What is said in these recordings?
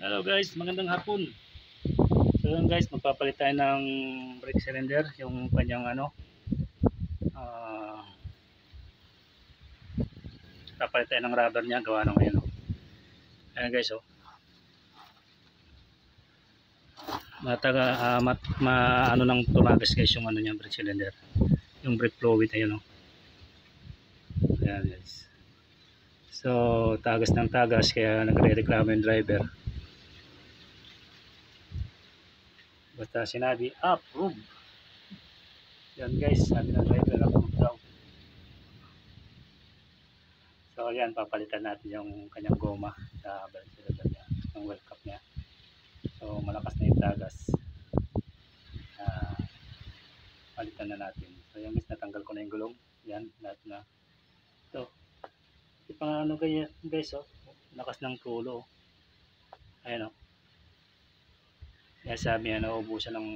Hello guys, magandang hapon. So yun guys, magpapalit tayo ng brake cylinder, yung kanyang ah papalit tayo ng rubber niya, gawa ng ngayon. Ayan guys, oh. Ano nang tumagas guys yung ano niya, brake cylinder. Yung brake fluid ayun, oh. Ayan guys. So tagas ng tagas kaya nagre-reklamo yung driver. Basta sinabi approve. Yan guys, sabi ng driver approve daw. So yan, papalitan natin yung kanyang goma sa brake cylinder niya, yung wheel cap niya. So malakas na yung tagas. Palitan na natin. So yung guys, natanggal ko na yung gulong. Yan, lahat na. Ito. Ito pang ano kaya guys, oh. Lakas ng tulo. Ayan, oh. Kaya sabi niya, nauubusan ng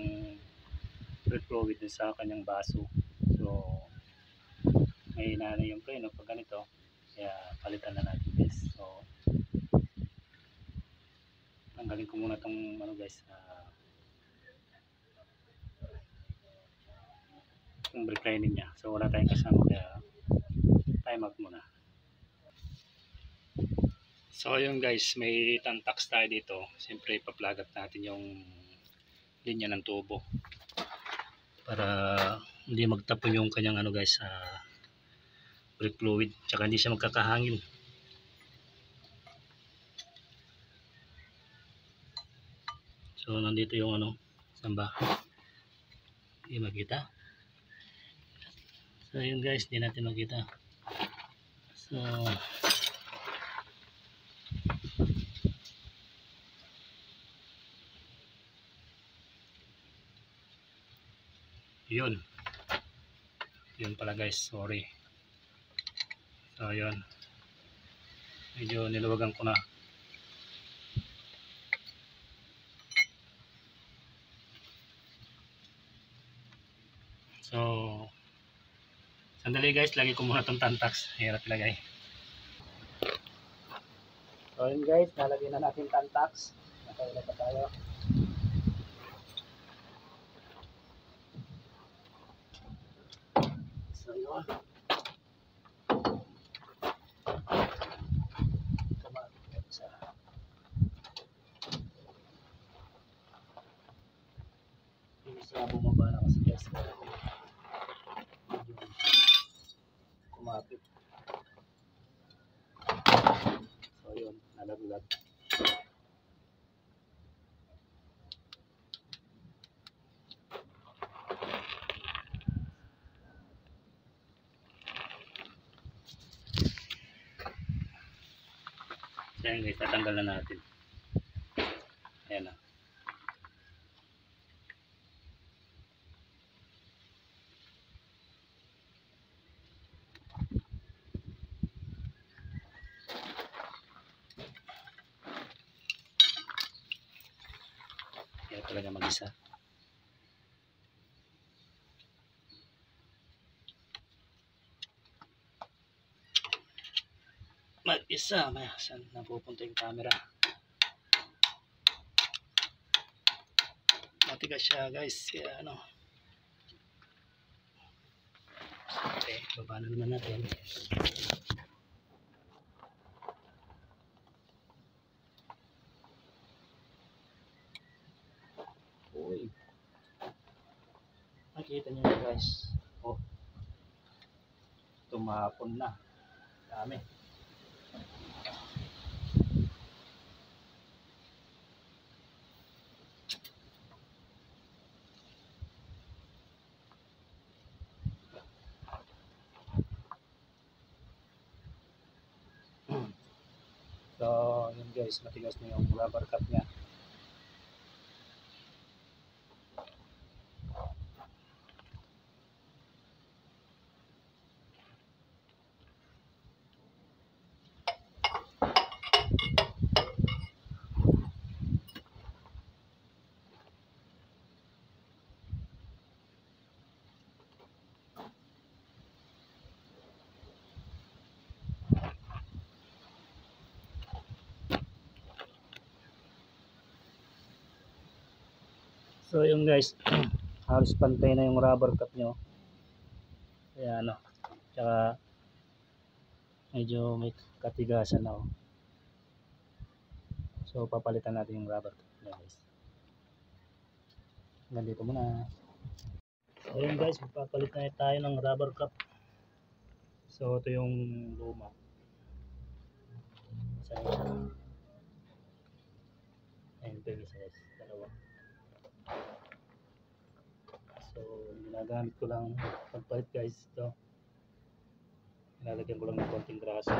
brake fluid sa kanyang baso. So may inano yung preno pag ganito. Kaya palitan na natin guys. So tanggalin ko muna tong ano guys, yung brake lining niya. So wala tayong kasama kaya time out muna. So ayun guys, may tantax tayo dito. Siyempre ipa-plug up natin yung linya ng tubo para hindi magtapon yung kanyang ano guys, brake fluid, tsaka hindi siya magkakahangin. So nandito yung ano, samba, hindi makita. So yun guys, hindi natin makita. So yun pala guys, sorry. So yun, medyo niluwagan ko na. So sandali guys, lagi ko muna itong tantax, hirap ilagay. So yun guys, nalagyan na natin tantax. Nakailan pa tayo. So yun, sa bumaba na kasi guys, kumapit. So yun, nalaglag. So yun guys, tatanggal na natin. Ayan na. Kaya talaga mag-isa. Mag-isa, saan napupunta yung camera? Matigas siya guys, kaya ano. Okay, baba na naman natin. Uy, nakita nyo na guys, oh, tumahapon na, dami. So yun guys, matigas na yung rubber cap nya. So yun guys, halos pantay na yung rubber cap nyo. Kaya ano, tsaka medyo may katigasan na. So papalitan natin yung rubber cap nyo guys. Hanggang dito muna. So yun guys, magpapalit na tayo ng rubber cap. So ito yung luma. Ayun pa yung isa guys, dalawa. So ginagamit ko lang pagpalit guys ito. Nilalagyan ko lang ng konting grasa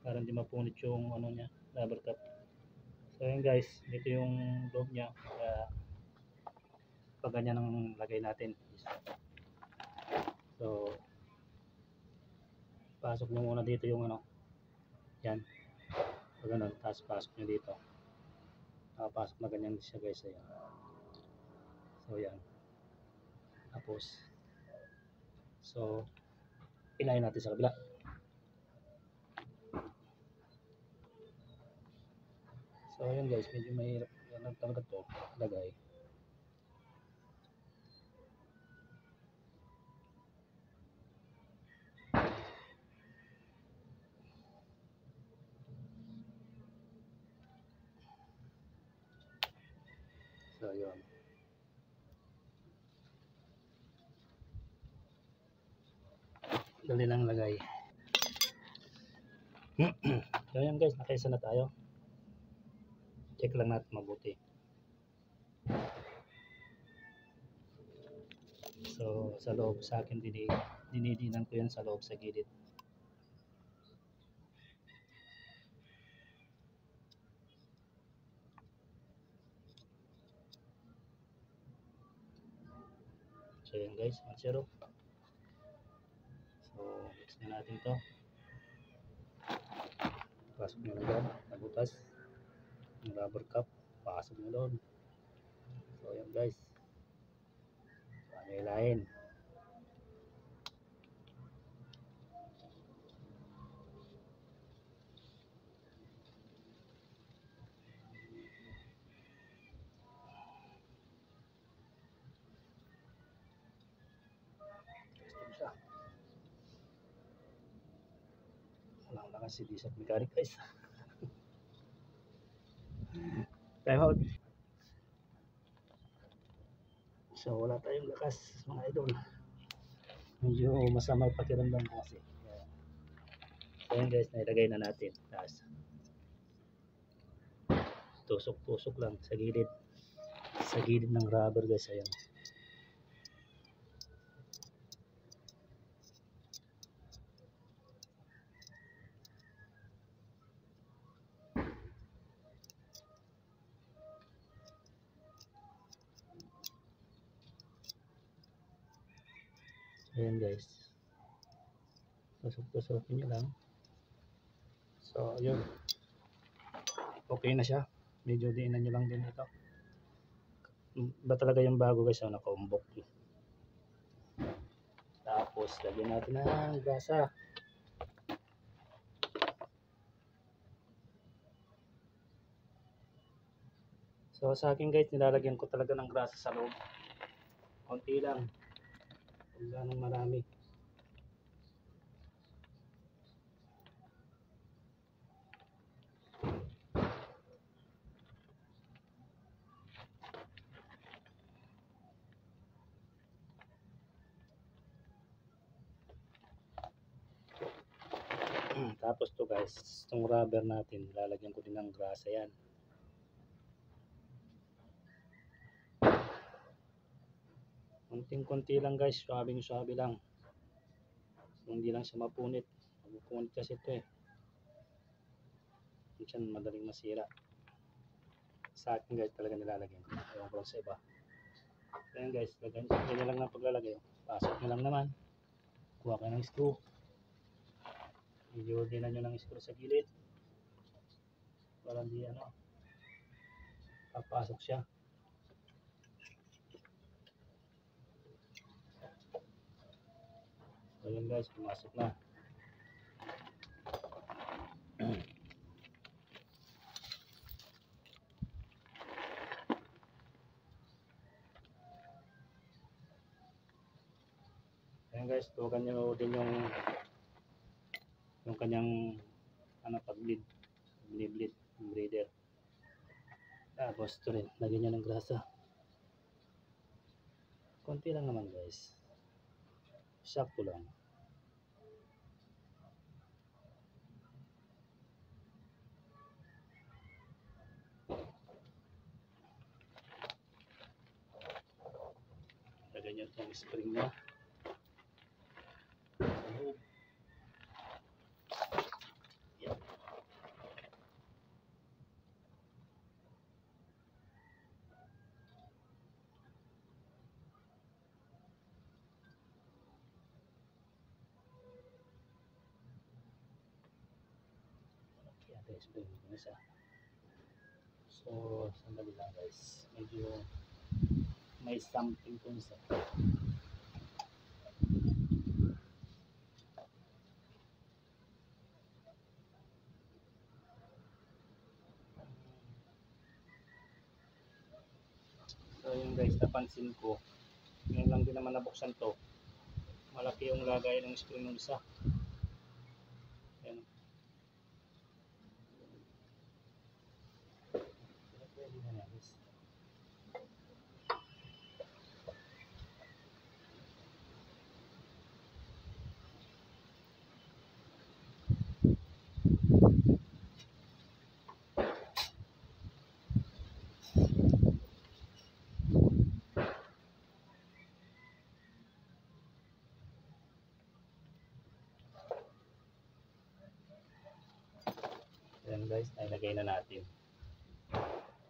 para hindi mapunit yung ano niya, rubber cap. So yun guys, dito yung loob niya. Kaya pag ganyan ang lagay natin. So pasok nyo muna dito yung ano, yan. Pag ganun, tapos pasok nyo dito. Pasok na ganyan siya guys. Ayan. So yan. Tapos so inayin natin sa kabila. So yun guys, medyo mahirap yan talaga to lagay. So yun. Dali lang lagay. So yun guys, nakaisa na tayo. Check lang natin mabuti. So sa loob sa akin dinidinan ko yan sa loob sa gilid. So yun guys, 1-0. So mix na natin to. Pasok nyo na doon, nabutas yung rubber cap, pasok nyo doon. So yun guys, so ano ilahin. Walang lakas si Disat Mechanic guys. Time out. So wala tayong lakas mga idol. Medyo masama yung pakiramdam ko kasi. So yun guys, nailagay na natin. Tapos tusok-tusok lang sa gilid. Sa gilid ng rubber guys, ayan. Ayan guys, tusok-tusokin nyo lang. So yun, okay na siya. Medyo diinan nyo lang din ito. Ba talaga yung bago guys, nakaumbok. Tapos lagyan natin ng grasa. So sa akin guys, nilalagyan ko talaga ng grasa sa loob. Konti lang, kung ganong marami. Tapos to guys, itong rubber natin, lalagyan ko din ng grasa yan. Konting-konti lang guys, swabing-swabe lang. So, hindi lang siya mapunit. Mapupunit kasi ito eh. Minsan madaling masira. Sa akin guys, talaga nilalagyan ko. Ewan ko lang sa iba. Ayan guys, ganyan lang ng paglalagay. Pasok nyo lang naman. Kuha kayo ng screw. Medyo dinan nyo ng screw sa gilid. Para hindi papasok siya. So yun guys, pumasok na. Ayan guys, tuwagan nyo din yung kanyang ano, pag-bleed, yung breeder. Tapos ito rin, lagyan nyo ng grasa. Konti lang naman guys. Sakto lang. Lagyan nyo itong spring nyo. Yan. Yan, spring nyo isa. So, sandali lang guys. Medyo may something kung isa. So yun guys, napansin ko. Ngayon lang din naman nabuksan to. Malaki yung lagay ng spring ng isa. Yan. Pwede na yan guys. Yan guys, nailagay na natin.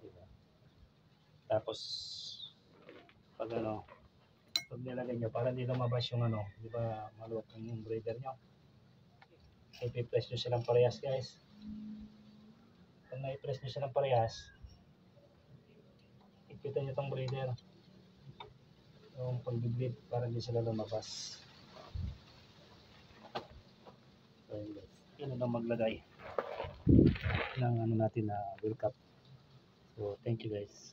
Diba? Tapos pag nilagay nyo, para hindi lumabas yung di ba maluwag yung breeder nyo. I-press nyo silang parehas guys. Pag na-press nyo silang parehas, ipitan nyo tong breeder. Yung pag-bleed para hindi sila lumabas. So yun guys, yun lang maglagay ng natin na wheel cap. So thank you guys.